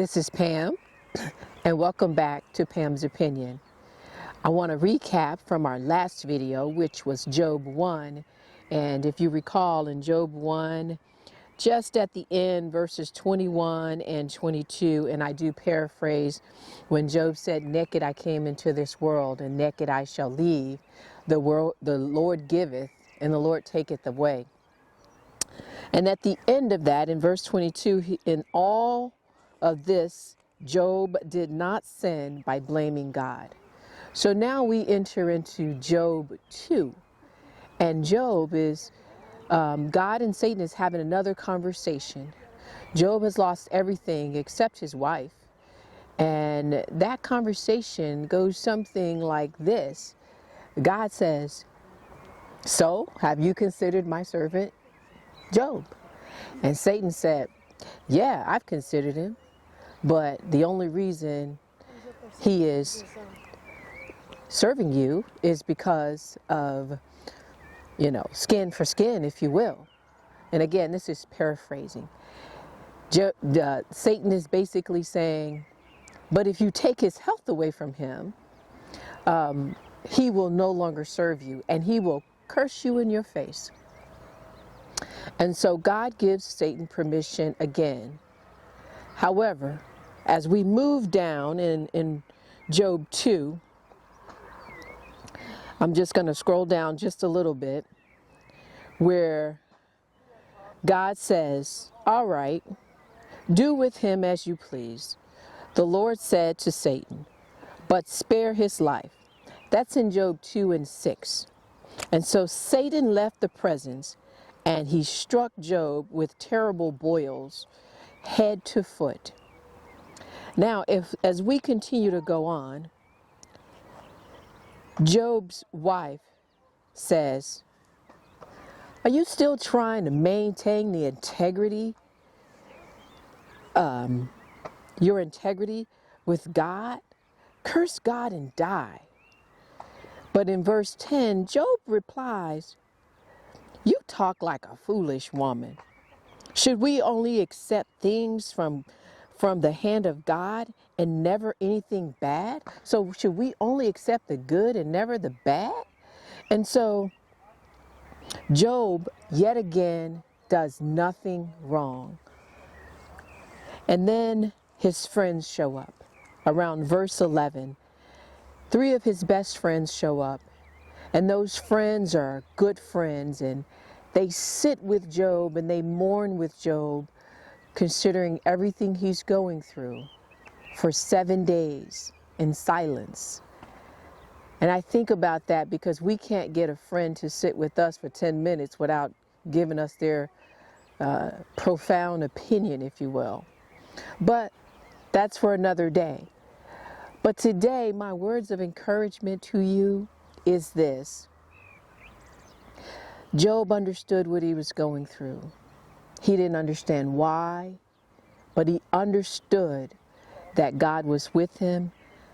This is Pam, and welcome back to Pam's Opinion. I want to recap from our last video, which was Job 1. And if you recall, in Job 1, just at the end, verses 21 and 22, and I do paraphrase, when Job said, "Naked I came into this world, and naked I shall leave. The Lord giveth, and the Lord taketh away." And at the end of that, in verse 22, in all of this, Job did not sin by blaming God. So now we enter into Job 2. And Job is, God and Satan is having another conversation. Job has lost everything except his wife. And that conversation goes something like this. God says, "So, have you considered my servant Job?" And Satan said, "Yeah, I've considered him. But the only reason he is serving you is because of, skin for skin, if you will." And again, this is paraphrasing. Satan is basically saying, but if you take his health away from him, he will no longer serve you, and he will curse you in your face. And so God gives Satan permission again. However, as we move down in Job 2, I'm just going to scroll down just a little bit, where God says, "All right, do with him as you please." The Lord said to Satan, "But spare his life." That's in Job 2 and 6. And so Satan left the presence, and he struck Job with terrible boils, head to foot. Now, as we continue to go on, Job's wife says, "Are you still trying to maintain the integrity, your integrity with God? Curse God and die." But in verse 10, Job replies, "You talk like a foolish woman. Should we only accept things from the hand of God and never anything bad? So should we only accept the good and never the bad?" And so Job, yet again, does nothing wrong. And then his friends show up. Around verse 11, 3 of his best friends show up. And those friends are good friends, and they sit with Job and they mourn with Job, considering everything he's going through, for 7 days in silence. And I think about that because we can't get a friend to sit with us for 10 minutes without giving us their profound opinion, if you will. But that's for another day. But today, my words of encouragement to you is this. Job understood what he was going through. He didn't understand why, but he understood that God was with him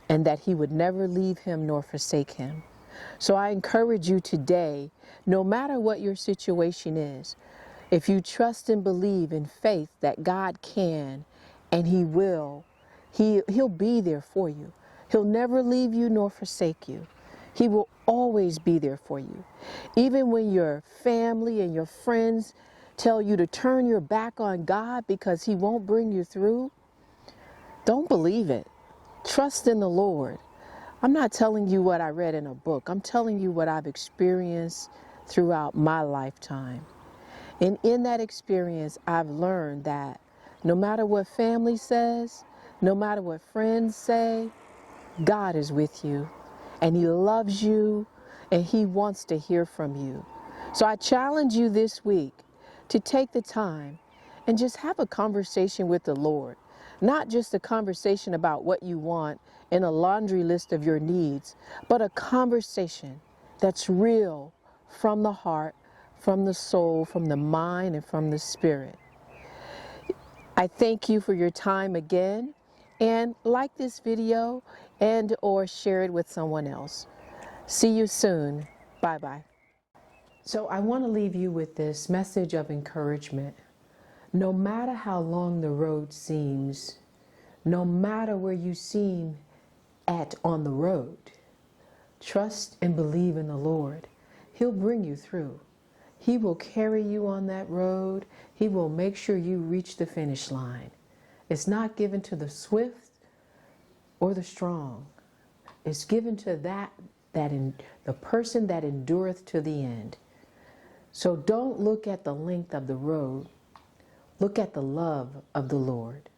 and that he would never leave him nor forsake him. So I encourage you today, no matter what your situation is, if you trust and believe in faith that God can and he will, he'll be there for you. He'll never leave you nor forsake you. He will always be there for you. Even when your family and your friends tell you to turn your back on God because he won't bring you through, don't believe it. Trust in the Lord. I'm not telling you what I read in a book. I'm telling you what I've experienced throughout my lifetime. And in that experience, I've learned that no matter what family says, no matter what friends say, God is with you, and he loves you, and he wants to hear from you. So I challenge you this week to take the time and just have a conversation with the Lord. Not just a conversation about what you want in a laundry list of your needs, but a conversation that's real, from the heart, from the soul, from the mind, and from the spirit. I thank you for your time again, and like this video and or share it with someone else. See you soon. Bye-bye. So I want to leave you with this message of encouragement. No matter how long the road seems, No matter where you seem at on the road, trust and believe in the Lord. He'll bring you through. He will carry you on that road. He will make sure you reach the finish line. It's not given to the swift or the strong. It's given to the person that endureth to the end. So don't look at the length of the road. Look at the love of the Lord.